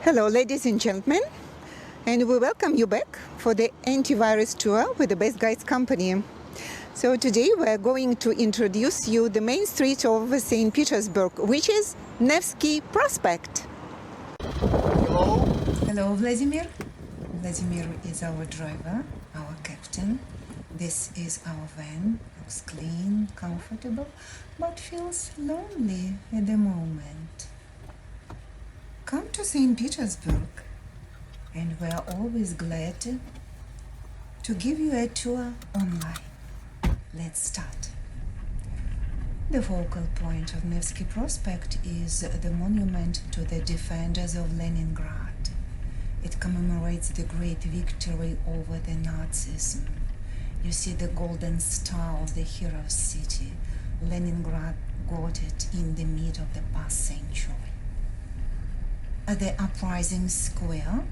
Hello, ladies and gentlemen, and we welcome you back for the Antivirus tour with the Best Guides Company. So today we're going to introduce you the main street of St. Petersburg, which is Nevsky Prospect. Hello. Hello, Vladimir. Vladimir is our driver, our captain. This is our van. Looks clean, comfortable, but feels lonely at the moment. Come to St. Petersburg, and we're always glad to give you a tour online. Let's start. The focal point of Nevsky Prospect is the monument to the defenders of Leningrad. It commemorates the great victory over the Nazism. You see the golden star of the hero city. Leningrad got it in the mid of the past century. The Uprising Square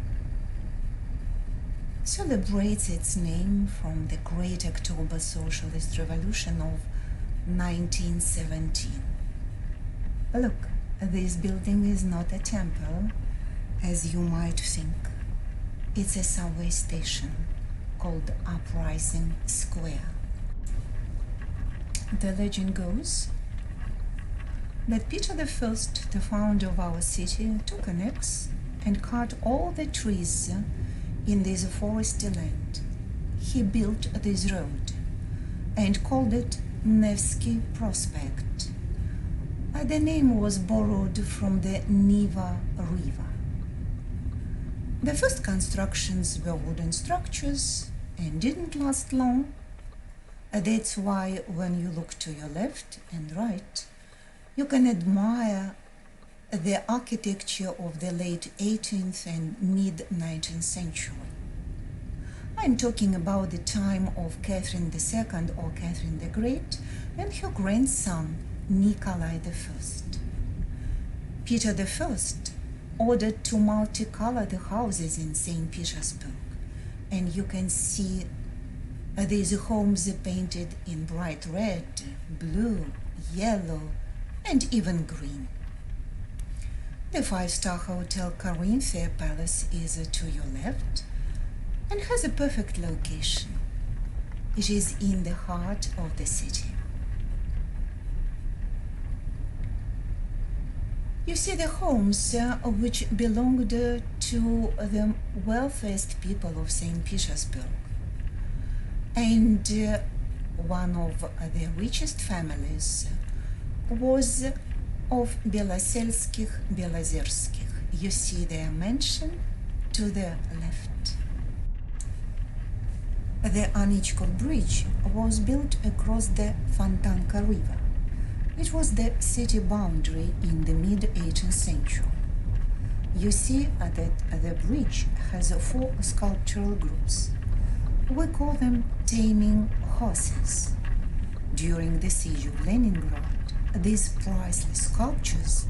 celebrates its name from the Great October Socialist Revolution of 1917. Look, this building is not a temple, as you might think. It's a subway station called Uprising Square. The legend goes that Peter I, the founder of our city, took an axe and cut all the trees in this foresty land. He built this road and called it Nevsky Prospect. The name was borrowed from the Neva River. The first constructions were wooden structures and didn't last long. That's why when you look to your left and right, you can admire the architecture of the late 18th and mid-19th century. I'm talking about the time of Catherine II or Catherine the Great and her grandson Nikolai I. Peter I ordered to multicolor the houses in St. Petersburg, and you can see these homes painted in bright red, blue, yellow, and even green. The five-star hotel Corinthia Palace is to your left and has a perfect location. It is in the heart of the city. You see the homes which belonged to the wealthiest people of St. Petersburg. And one of the richest families was of Belosselskих-Belozerskих. You see their mansion to the left. The Anichkov Bridge was built across the Fontanka River. It was the city boundary in the mid-18th century. You see that the bridge has 4 sculptural groups. We call them taming horses. During the siege of Leningrad, these priceless sculptures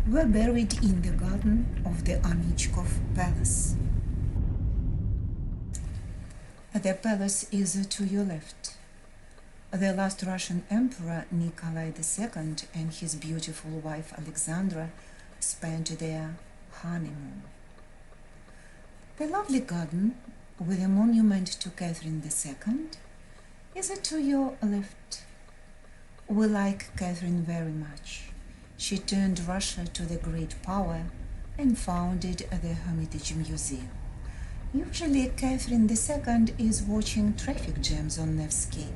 were buried in the garden of the Anichkov Palace. The palace is to your left. The last Russian Emperor Nikolai II and his beautiful wife Alexandra spent their honeymoon. The lovely garden with a monument to Catherine II is to your left. We like Catherine very much. She turned Russia to the great power and founded the Hermitage Museum. Usually Catherine II is watching traffic jams on Nevsky,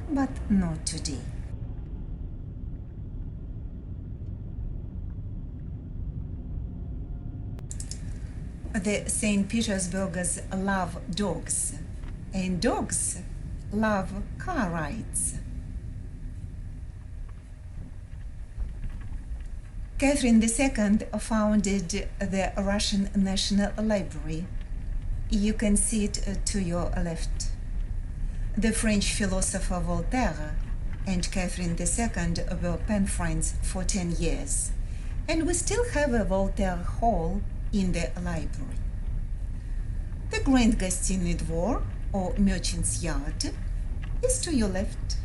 but not today. The St. Petersburgers love dogs, and dogs love car rides. Catherine II founded the Russian National Library. You can see it to your left. The French philosopher Voltaire and Catherine II were pen friends for 10 years, and we still have a Voltaire Hall in the library. The Grand Gostinny Dvor, or Merchant's Yard, is to your left.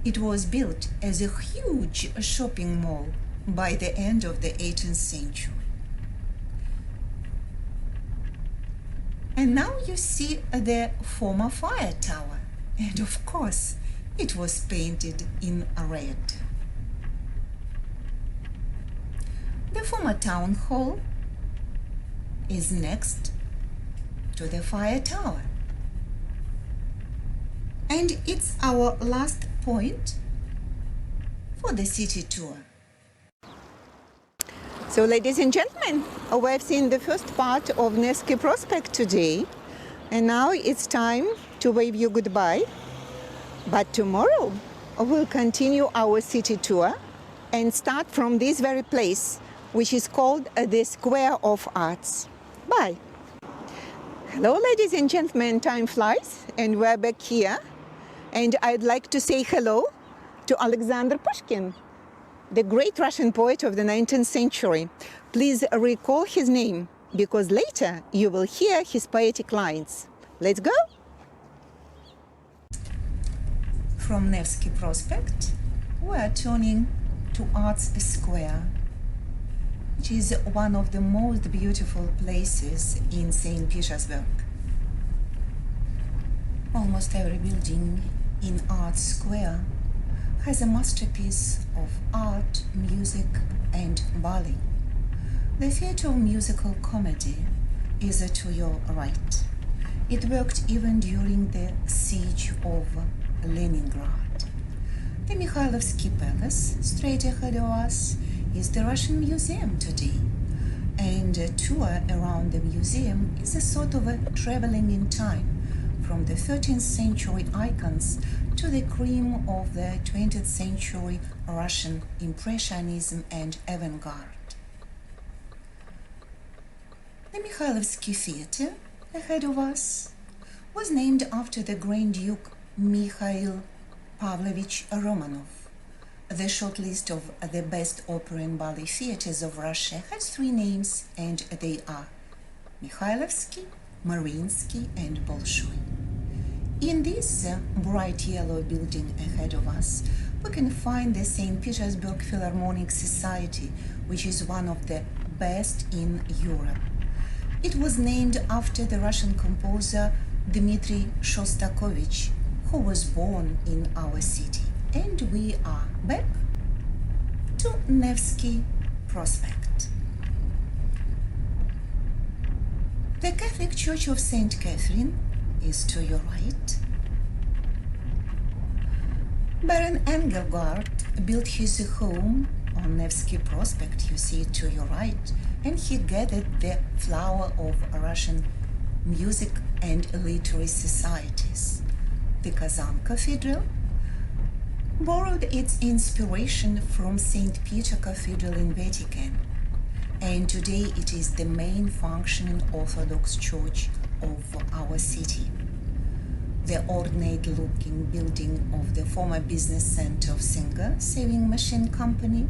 It was built as a huge shopping mall by the end of the 18th century. And now you see the former fire tower. And of course, it was painted in red. The former town hall is next to the fire tower. And it's our last point for the city tour. So, ladies and gentlemen, we have seen the first part of Nevsky Prospect today, and now it's time to wave you goodbye. But tomorrow we'll continue our city tour and start from this very place, which is called the Square of Arts. Bye. Hello, ladies and gentlemen, time flies, and we're back here. And I'd like to say hello to Alexander Pushkin, the great Russian poet of the 19th century. Please recall his name, because later you will hear his poetic lines. Let's go! From Nevsky Prospect, we are turning to Arts Square, which is one of the most beautiful places in St. Petersburg. Almost every building in Arts Square has a masterpiece of art, music, and ballet. The theater of musical comedy is to your right. It worked even during the siege of Leningrad. The Mikhailovsky Palace, straight ahead of us, is the Russian Museum today. And a tour around the museum is a sort of a traveling in time, from the 13th century icons to the cream of the 20th century Russian Impressionism and avant-garde. The Mikhailovsky Theater, ahead of us, was named after the Grand Duke Mikhail Pavlovich Romanov. The short list of the best opera and ballet theaters of Russia has three names, and they are Mikhailovsky, Mariinsky, and Bolshoi. In this bright yellow building ahead of us, we can find the St. Petersburg Philharmonic Society, which is one of the best in Europe. It was named after the Russian composer Dmitry Shostakovich, who was born in our city. And we are back to Nevsky Prospect. The Catholic Church of St. Catherine is to your right. Baron Engelgard built his home on Nevsky Prospect, you see it to your right, and he gathered the flower of Russian music and literary societies. The Kazan Cathedral borrowed its inspiration from St. Peter Cathedral in Vatican, and today it is the main functioning Orthodox church of our city. The ornate-looking building of the former business center of Singer Saving Machine Company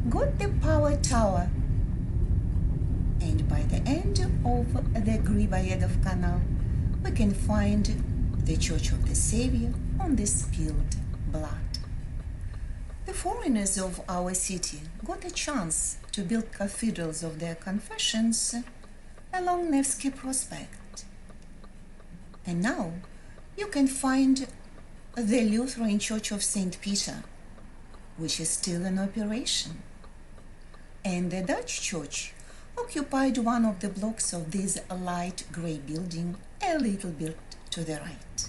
got the power tower, and by the end of the Griboyedov Canal we can find the Church of the Savior on the spilled blood. The foreigners of our city got a chance to build cathedrals of their confessions along Nevsky Prospect. And now you can find the Lutheran Church of St. Peter, which is still in operation. And the Dutch church occupied one of the blocks of this light gray building a little bit to the right.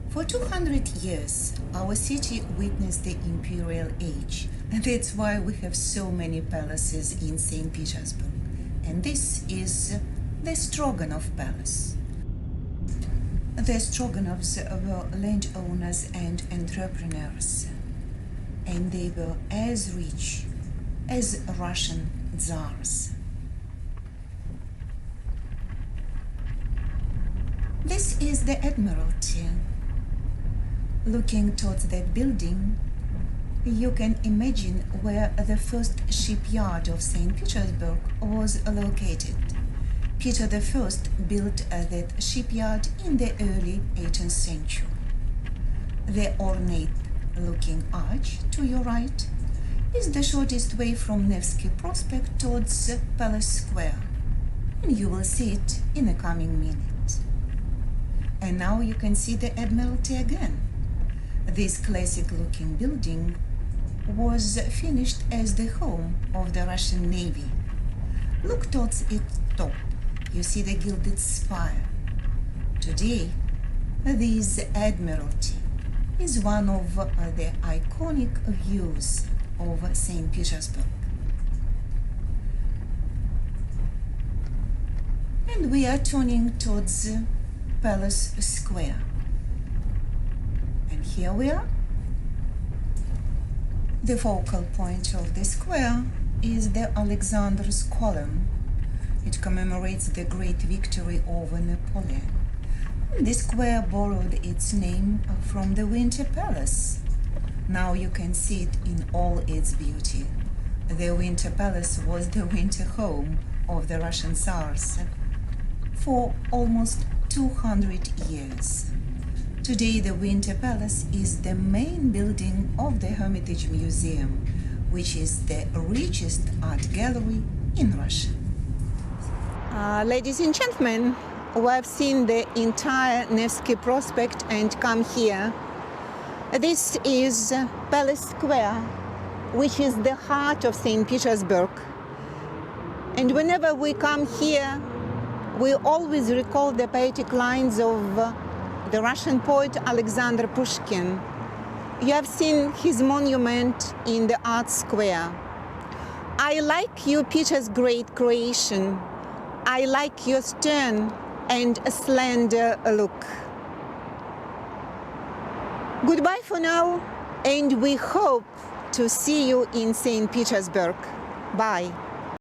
For 200 years, our city witnessed the imperial age, and that's why we have so many palaces in St. Petersburg. And this is the Stroganov Palace. The Stroganovs were landowners and entrepreneurs, and they were as rich as Russian tsars. This is the Admiralty. Looking towards that building, you can imagine where the first shipyard of St. Petersburg was located. Peter I built that shipyard in the early 18th century. The ornate-looking arch to your right is the shortest way from Nevsky Prospect towards Palace Square. and you will see it in a coming minute. And now you can see the Admiralty again. This classic-looking building was finished as the home of the Russian Navy. Look towards its top. You see the gilded spire. Today, this Admiralty is one of the iconic views of St. Petersburg. And we are turning towards Palace Square. And here we are. The focal point of the square is the Alexander's Column. It commemorates the great victory over Napoleon. The square borrowed its name from the Winter Palace. Now you can see it in all its beauty. The Winter Palace was the winter home of the Russian Tsars for almost 200 years. Today, the Winter Palace is the main building of the Hermitage Museum, which is the richest art gallery in Russia. Ladies and gentlemen, we have seen the entire Nevsky Prospect and come here. This is Palace Square, which is the heart of St. Petersburg. And whenever we come here, we always recall the poetic lines of the Russian poet Alexander Pushkin. You have seen his monument in the Art Square. I like you, Peter's great creation. I like your stern and slender look. Goodbye for now, and we hope to see you in St. Petersburg. Bye.